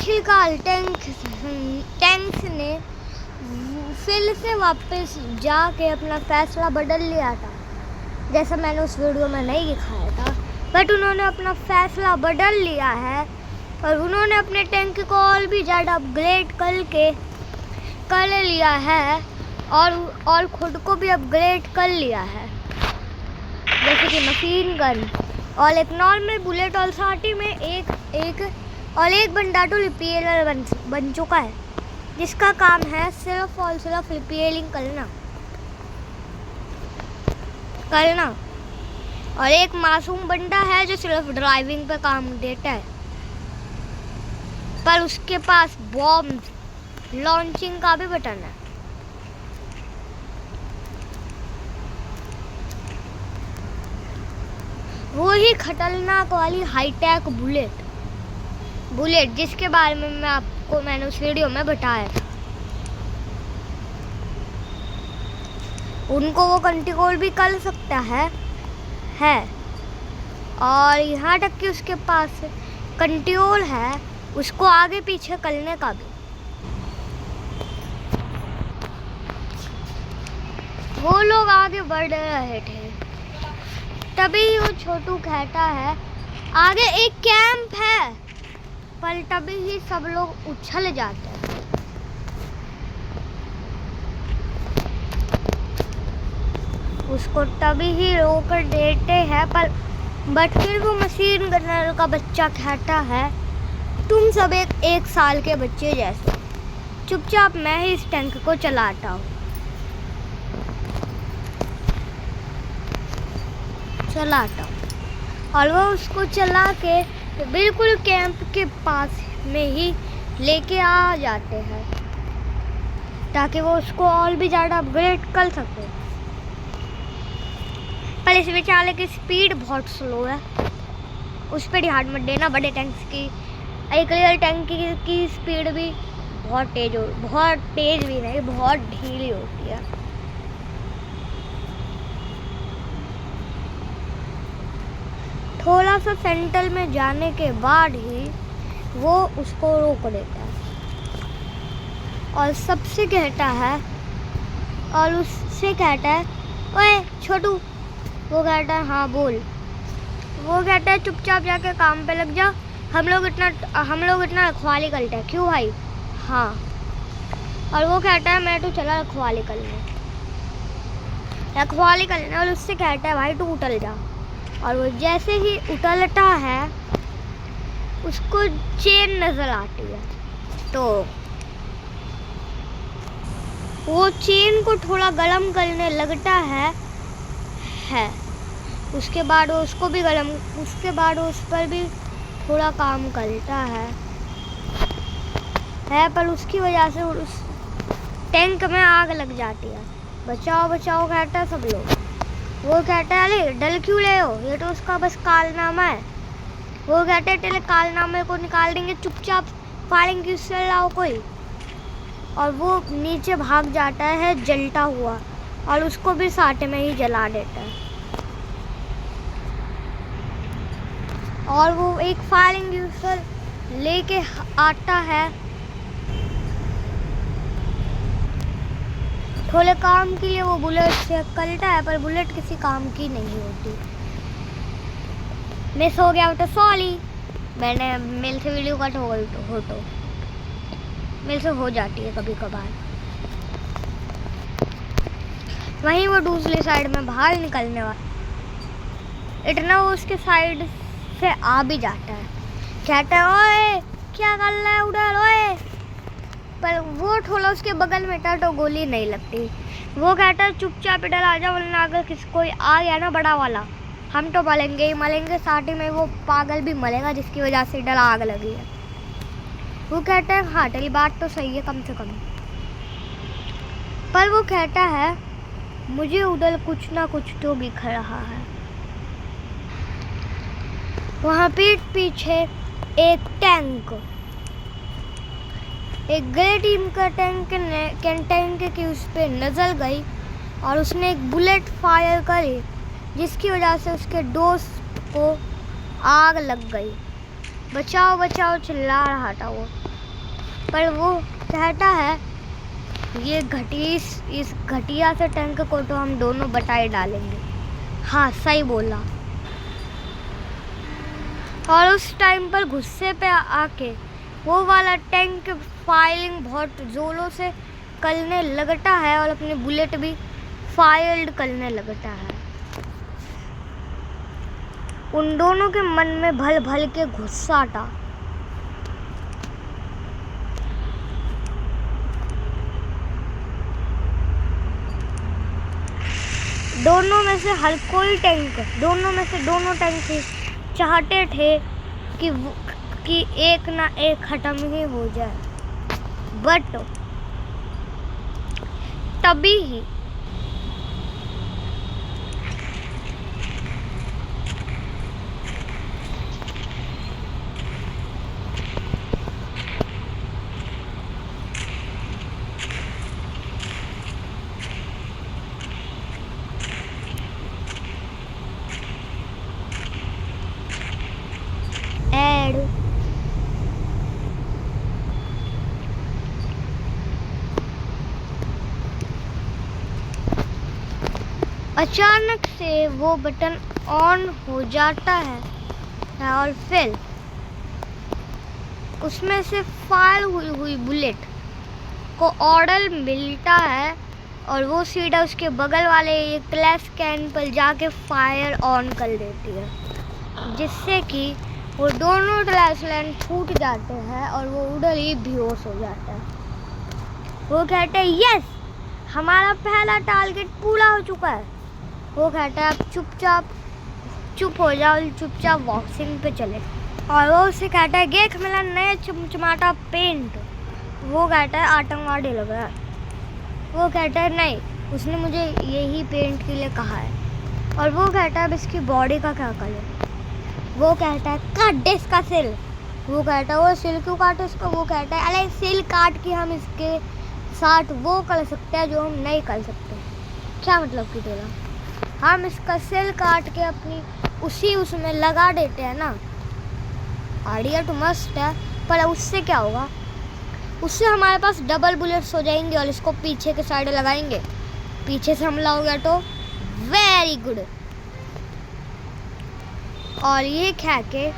आखिरकार टैंक्स ने फिर से वापस जाके अपना फैसला बदल लिया था। जैसा मैंने उस वीडियो में नहीं दिखाया था, बट उन्होंने अपना फैसला बदल लिया है और उन्होंने अपने टैंक को और भी ज़्यादा अपग्रेड कर लिया है और खुद को भी अपग्रेड कर लिया है, जैसे कि मशीन गन और एक नॉर्मल बुलेट और साथ ही में एक बंदा तो रिपेयर बन चुका है, जिसका काम है सिर्फ और सिर्फ रिपेयरिंग करना और एक मासूम बंदा है जो सिर्फ ड्राइविंग पे काम देता है, पर उसके पास बॉम्ब लॉन्चिंग का भी बटन है। वो ही खतरनाक वाली हाईटेक बुलेट जिसके बारे में मैंने उस वीडियो में बताया था। उनको वो कंट्रोल भी कर सकता है और यहाँ तक कि उसके पास कंट्रोल है उसको आगे पीछे करने का भी। वो लोग आगे बढ़ रहे थे, तभी वो छोटू कहता है आगे एक कैंप है, पर तभी ही सब लोग उछल जाते हैं। उसको तभी ही रोक देते हैं, बट फिर वो मशीन गनर का बच्चा कहता है तुम सब एक साल के बच्चे जैसे, चुपचाप मैं ही इस टैंक को चलाता हूँ। और वो उसको चला के बिल्कुल कैंप के पास में ही लेके आ जाते हैं ताकि वो उसको और भी ज़्यादा अपग्रेड कर सके। पर इस बेचारे की स्पीड बहुत स्लो है, उस पर ध्यान मत देना। बड़े टैंक्स की एक रियल टैंक की स्पीड भी बहुत तेज भी नहीं, बहुत ढीली होती है। थोड़ा सा सेंटर में जाने के बाद ही वो उसको रोक देता है और उससे कहता है ओए छोटू। वो कहता है हाँ बोल। वो कहता है चुपचाप जाके काम पे लग जा, हम लोग इतना रखवाली करते हैं। क्यों भाई? हाँ। और वो कहता है मैं तो चला रखवाली करने और उससे कहता है भाई तू उठल जा। और वो जैसे ही उठलता है उसको चेन नजर आती है, तो वो चेन को थोड़ा गर्म करने लगता है। उसके बाद वो उस पर भी थोड़ा काम करता है, पर उसकी वजह से उस टैंक में आग लग जाती है। बचाओ बचाओ कहता है सब लोग। वो कहता है अरे डर क्यों ले हो, ये तो उसका बस कारनामा है। वो कहते हैं तेरे कारनामे को निकाल देंगे, चुपचाप फायरिंग क्यों से लाओ कोई। और वो नीचे भाग जाता है जलता हुआ और उसको भी साथ में ही जला देता है। और वो एक फायरिंग यूजर लेके आता है थोड़े काम के लिए। वो बुलेट से करता है पर बुलेट किसी काम की नहीं होती। मिस हो गया तो सॉरी, मैंने मेल से वीडियो कट हो गई तो मेल से हो जाती है कभी कभार। वहीं वो दूसरी साइड में बाहर निकलने वाला इतना वो उसके साइड से आ भी जाता है। कहता है ओए क्या कर रहा है उधर ओए, पर वो थोड़ा उसके बगल में था तो गोली नहीं लगती। वो कहता है चुपचाप इधर आ जा, वरना अगर कोई आ गया ना बड़ा वाला हम तो मलेंगे साथ ही में वो पागल भी मलेगा जिसकी वजह से इधर आग लगी है। वो कहता है हाँ तेरी बात तो सही है कम से कम, पर वो कहता है मुझे उधर कुछ ना कुछ तो दिख रहा है। वहाँ पीछे एक ग्रे टीम का टैंक की उस पर नजर गई और उसने एक बुलेट फायर करी जिसकी वजह से उसके दोस्त को आग लग गई। बचाओ बचाओ चिल्ला रहा था वो। पर वो कहता है ये इस घटिया से टैंक को तो हम दोनों बटाई डालेंगे। हाँ सही बोला। और उस टाइम पर गुस्से पे आके वो वाला टैंक फायरिंग बहुत जोरों से करने लगता है और अपनी बुलेट भी फायर्ड करने लगता है। उन दोनों के मन में भल भल के गुस्सा था। दोनों में से दोनों टैंक चाहते थे कि एक ना एक खत्म ही हो जाए, बट तभी ही अचानक से वो बटन ऑन हो जाता है और फिर उसमें से फायर हुई बुलेट को ऑर्डर मिलता है और वो सीधा उसके बगल वाले एक क्लैश कैन पर जाके फायर ऑन कर देती है, जिससे कि वो दोनों क्लैश लाइन छूट जाते हैं और वो उधर ही बेहोश हो जाता है। वो कहते हैं यस, हमारा पहला टारगेट पूरा हो चुका है। वो कहता है आप चुप हो जाओ, चुपचाप वॉकिंग पे चले। और वो उससे कहता है देख मेरा नया चमचमाता पेंट। वो कहता है आतंकवादी लग रहा है। वो कहता है नहीं, उसने मुझे यही पेंट के लिए कहा है। और वो कहता है अब इसकी बॉडी का क्या करें। वो कहता है काट दे इसका सिल। वो कहता है वो सिल क्यों काटे इसका। वो कहता है अरे सिल काट के हम इसके साथ वो कर सकते हैं जो हम नहीं कर सकते। क्या मतलब कि तेरा, हम इसका सिल काट के अपनी उसमें लगा देते हैं ना। आइडिया तो मस्त है, पर उससे क्या होगा, उससे हमारे पास डबल बुलेट्स हो जाएंगे और इसको पीछे के साइड लगाएंगे, पीछे से हमला हो गया तो वेरी गुड। और ये कह के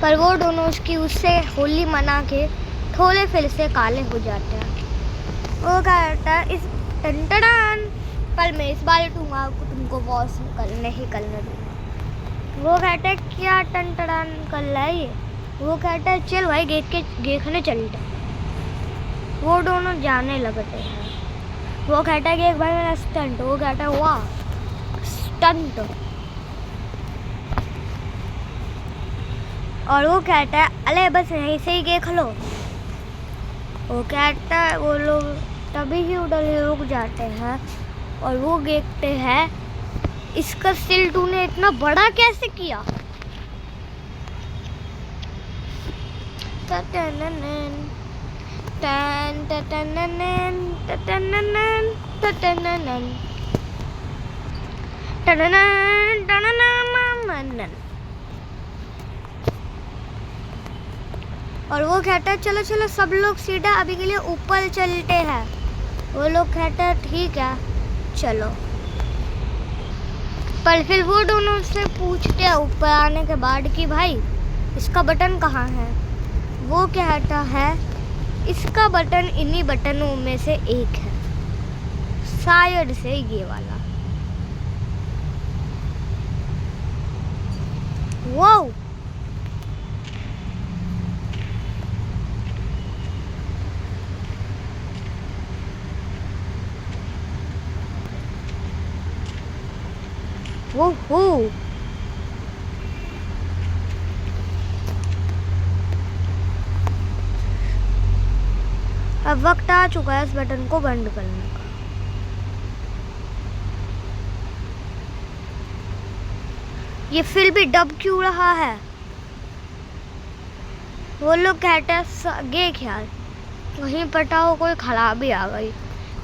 पर वो दोनों उससे होली मना के थोड़े फिर से काले हो जाते हैं। वो कहता है इस टन पर मैं इस बार तुमको वॉश नहीं करने दूँगा। वो कहता है क्या टन कर रहा है ये। वो कहता है चल भाई देखने चलते। वो दोनों जाने लगते हैं। वो कहता है कि एक भाई मेरा स्टंट। वो कहता है वाह स्टंट। और वो कहता है अरे बस यहीं से ही देख लो। वो कहता है वो लोग तभी ही उधर ही रुक जाते हैं और वो देखते हैं इसका सिल तूने इतना बड़ा कैसे किया। और वो कहता है चलो चलो सब लोग सीधा अभी के लिए ऊपर चलते हैं। वो लोग कहते हैं ठीक है चलो। पर फिर वो दोनों से पूछते हैं ऊपर आने के बाद कि भाई इसका बटन कहाँ है। वो कहता है इसका बटन इन्हीं बटनों में से एक है, शायद से ये वाला। वाओ ओहो अब वक्त आ चुका है इस बटन को बंद करने का। ये फिर भी दब क्यों रहा है। वो लोग कहते हैं गे ख्याल वहीं पता हो कोई खराबी आ गई।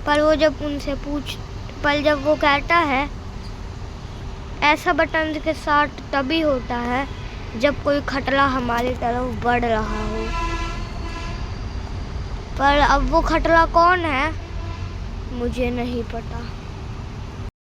पर वो जब वो कहता है ऐसा बटन के साथ तभी होता है जब कोई खतरा हमारी तरफ बढ़ रहा हो। पर अब वो खटरा कौन है मुझे नहीं पता।